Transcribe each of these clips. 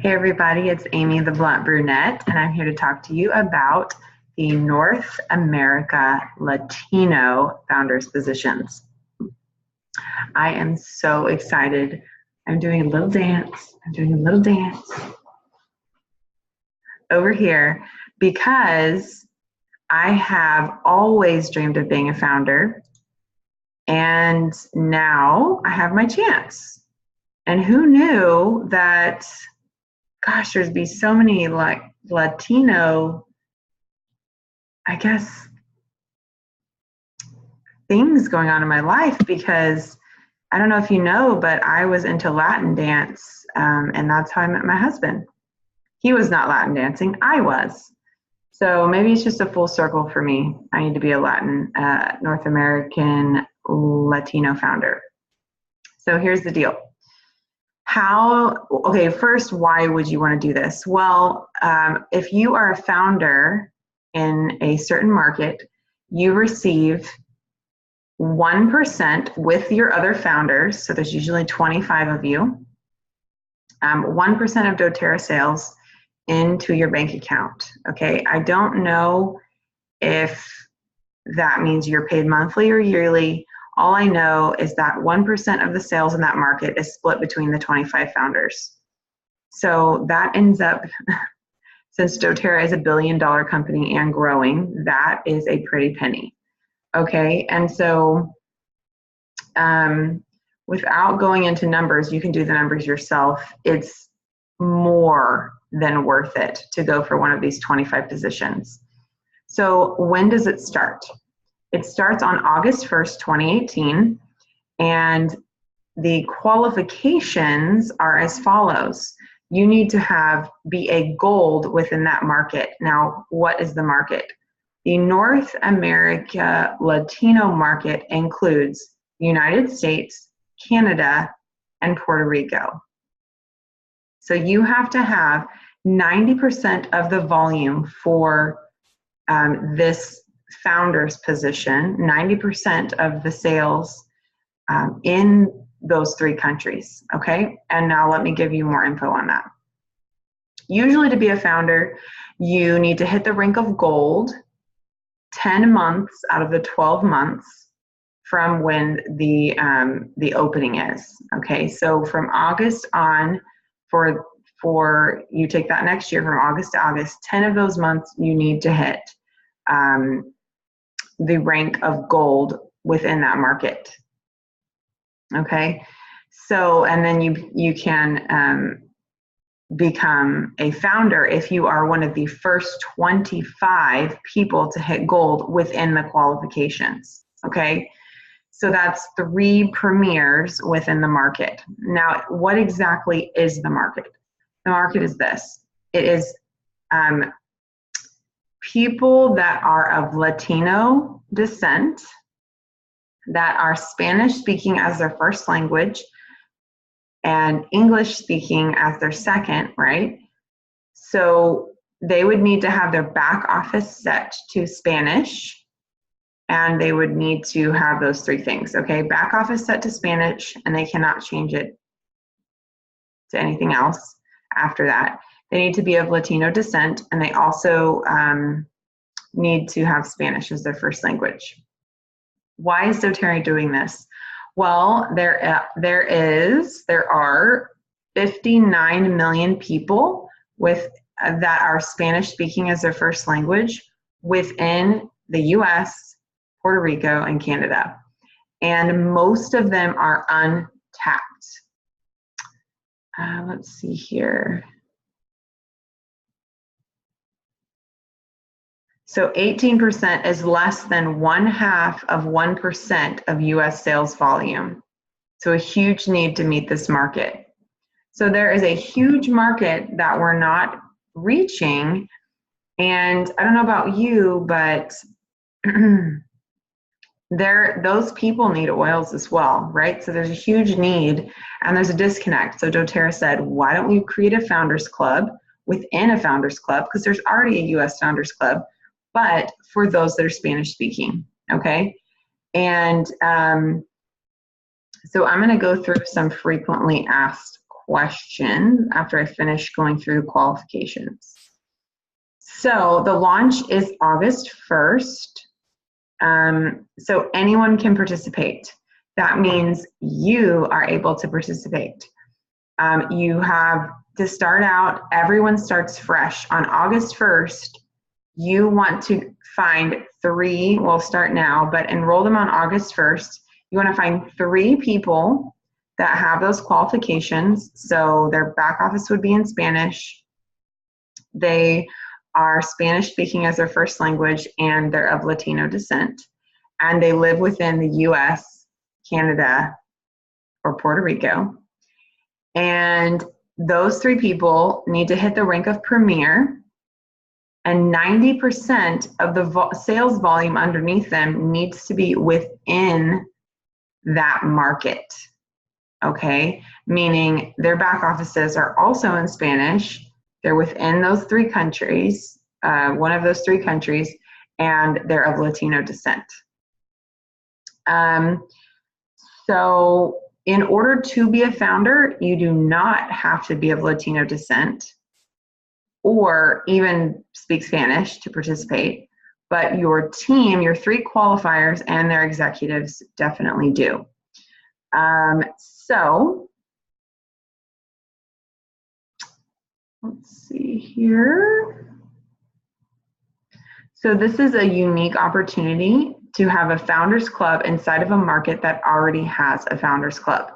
Hey everybody, it's Amy the Blunt Brunette, and I'm here to talk to you about the North America Latino Founders Positions. I am so excited. I'm doing a little dance. Over here because I have always dreamed of being a founder, and now I have my chance. And who knew that, gosh, there'd be so many like Latino, I guess, things going on in my life, because I don't know if you know, but I was into Latin dance, and that's how I met my husband. He was not Latin dancing, I was. So maybe it's just a full circle for me. I need to be a Latin, North American Latino founder. So here's the deal. First, why would you want to do this? Well, if you are a founder in a certain market, you receive 1% with your other founders, so there's usually 25 of you, 1% of doTERRA sales into your bank account, okay? I don't know if that means you're paid monthly or yearly. All I know is that 1% of the sales in that market is split between the 25 founders. So that ends up, since doTERRA is a $1 billion company and growing, that is a pretty penny. Okay, and so without going into numbers, you can do the numbers yourself. It's more than worth it to go for one of these 25 positions. So when does it start? It starts on August 1st, 2018, and the qualifications are as follows. You need to be a gold within that market. Now, what is the market? The North America Latino market includes the United States, Canada, and Puerto Rico. So you have to have 90% of the volume for this founder's position, 90% of the sales in those 3 countries, okay? And now let me give you more info on that. Usually to be a founder, you need to hit the rank of gold 10 months out of the 12 months from when the opening is, okay? So from August on, for you take that next year from August to August, 10 of those months you need to hit the rank of gold within that market, okay? So, and then you can become a founder if you are one of the first 25 people to hit gold within the qualifications, okay? So that's 3 premiers within the market. Now, what exactly is the market? The market is this. It is people that are of Latino descent, that are Spanish speaking as their first language and English speaking as their second, right? So they would need to have their back office set to Spanish, and they would need to have those 3 things, okay? Back office set to Spanish, and they cannot change it to anything else after that. They need to be of Latino descent, and they also need to have Spanish as their first language. Why is doTERRA doing this? Well, there are 59 million people that are Spanish speaking as their first language within the US, Puerto Rico, and Canada. And most of them are untapped. Let's see here. So 18% is less than 0.5% of US sales volume. So a huge need to meet this market. So there is a huge market that we're not reaching. And I don't know about you, but those people need oils as well, right? So there's a huge need and there's a disconnect. So doTERRA said, why don't we create a founders club within a founders club? Because there's already a US founders club, but for those that are Spanish speaking, okay? And so I'm gonna go through some frequently asked questions after I finish going through the qualifications. So the launch is August 1st. So anyone can participate. That means you are able to participate. You have to start out, everyone starts fresh. On August 1st, you want to find 3, we'll start now, but enroll them on August 1st. You want to find 3 people that have those qualifications. So their back office would be in Spanish. They are Spanish speaking as their first language, and they're of Latino descent. And they live within the US, Canada, or Puerto Rico. And those 3 people need to hit the rank of Premier, and 90% of the sales volume underneath them needs to be within that market. Okay, meaning their back offices are also in Spanish. They're within those 3 countries, one of those 3 countries, and they're of Latino descent. So in order to be a founder, you do not have to be of Latino descent or even speak Spanish to participate, but your team, your 3 qualifiers and their executives definitely do. So let's see here. So this is a unique opportunity to have a founders club inside of a market that already has a founders club.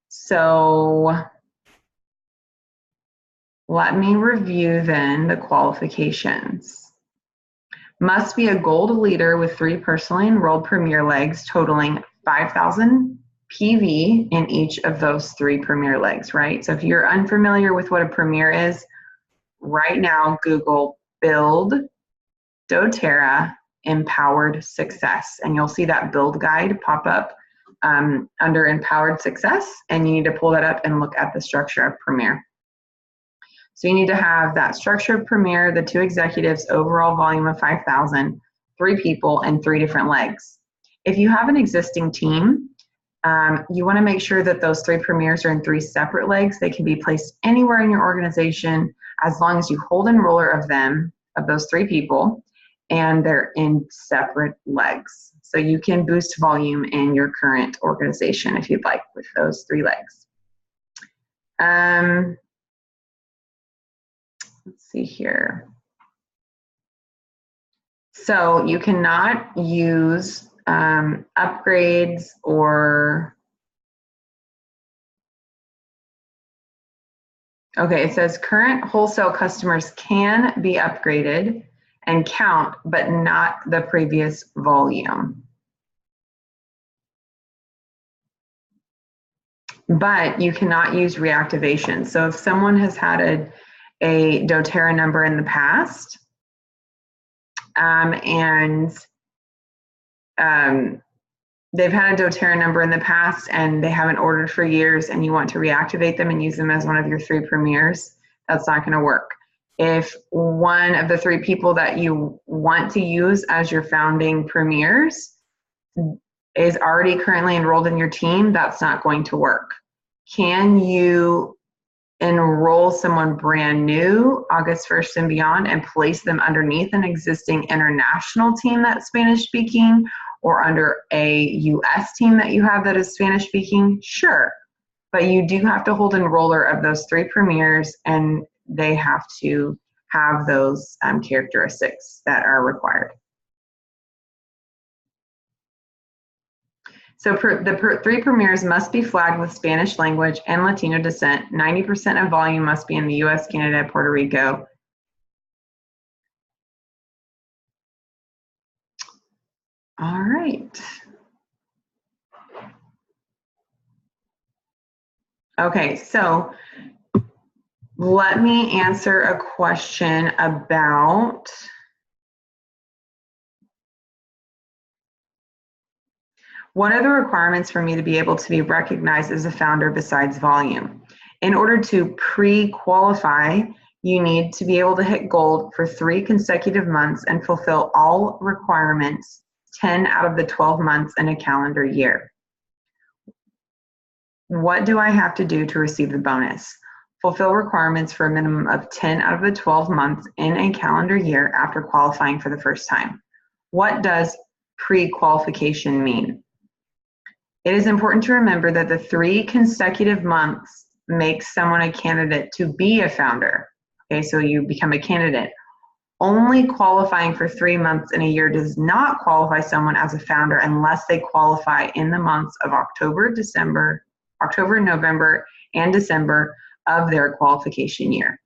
So let me review then the qualifications. Must be a gold leader with 3 personally enrolled Premier legs totaling 5,000 PV in each of those 3 Premier legs, right? So if you're unfamiliar with what a Premier is, right now Google build Doterra Empowered Success, and you'll see that build guide pop up under Empowered Success, and you need to pull that up and look at the structure of Premier. So you need to have that structure of Premier, the 2 executives, overall volume of 5,000, 3 people, and 3 different legs. If you have an existing team, you want to make sure that those 3 Premiers are in 3 separate legs. They can be placed anywhere in your organization as long as you hold enroller of them, of those 3 people, and they're in separate legs. So you can boost volume in your current organization if you'd like with those 3 legs. Let's see here. So you cannot use upgrades or, okay, it says current wholesale customers can be upgraded and count, but not the previous volume. But you cannot use reactivation. So if someone has had a Doterra number in the past, they've had a Doterra number in the past and they haven't ordered for years, and you want to reactivate them and use them as one of your 3 Premiers, that's not going to work. If one of the 3 people that you want to use as your founding Premiers is already currently enrolled in your team, that's not going to work. Can you enroll someone brand new August 1st and beyond and place them underneath an existing international team that's Spanish speaking, or under a US team that you have that is Spanish speaking? Sure, but you do have to hold enroller of those 3 Premiers, and they have to have those characteristics that are required. So the 3 Premiers must be flagged with Spanish language and Latino descent. 90% of volume must be in the US, Canada, Puerto Rico. All right. Okay, so let me answer a question about what are the requirements for me to be able to be recognized as a founder besides volume? In order to pre-qualify, you need to be able to hit gold for 3 consecutive months and fulfill all requirements 10 out of the 12 months in a calendar year. What do I have to do to receive the bonus? Fulfill requirements for a minimum of 10 out of the 12 months in a calendar year after qualifying for the first time. What does pre-qualification mean? It is important to remember that the 3 consecutive months makes someone a candidate to be a founder. Okay, so you become a candidate. Only qualifying for 3 months in a year does not qualify someone as a founder unless they qualify in the months of October, November, and December of their qualification year.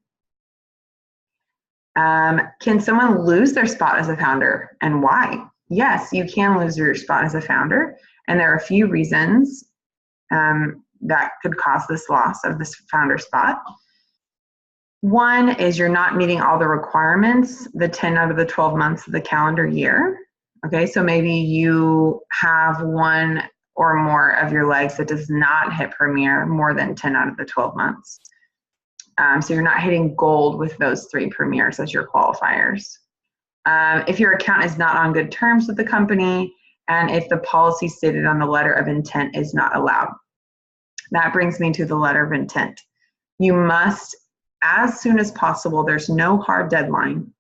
Can someone lose their spot as a founder, and why? Yes, you can lose your spot as a founder, and there are a few reasons that could cause this loss of this founder spot. One is you're not meeting all the requirements, the 10 out of the 12 months of the calendar year. Okay, so maybe you have one or more of your legs that does not hit Premier more than 10 out of the 12 months. So you're not hitting gold with those 3 premiers as your qualifiers. If your account is not on good terms with the company, and if the policy stated on the letter of intent is not allowed. That brings me to the letter of intent. You must, as soon as possible, there's no hard deadline,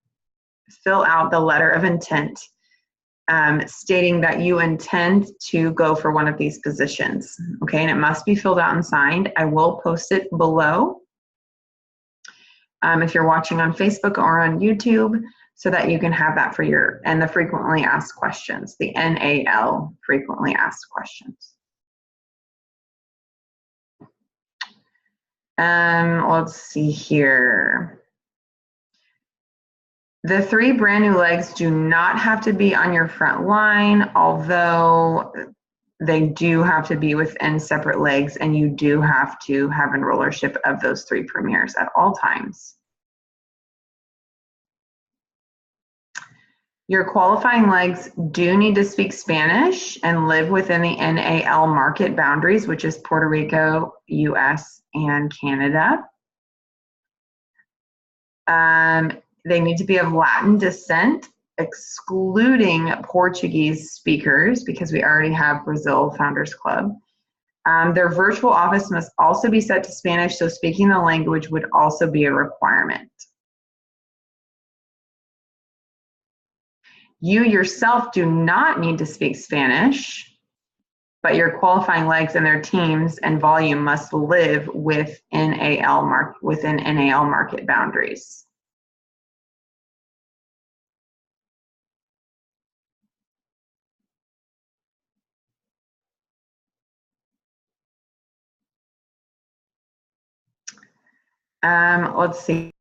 fill out the letter of intent stating that you intend to go for one of these positions. Okay, and it must be filled out and signed. I will post it below if you're watching on Facebook or on YouTube, so that you can have that for and the frequently asked questions, the NAL, frequently asked questions. Let's see here. The 3 brand new legs do not have to be on your front line, although they do have to be within separate legs, and you do have to have enrollership of those 3 premiers at all times. Your qualifying legs do need to speak Spanish and live within the NAL market boundaries, which is Puerto Rico, US, and Canada. They need to be of Latin descent, excluding Portuguese speakers, because we already have Brazil Founders Club. Their virtual office must also be set to Spanish, so speaking the language would also be a requirement. You yourself do not need to speak Spanish, but your qualifying legs and their teams and volume must live within NAL market boundaries. Let's see.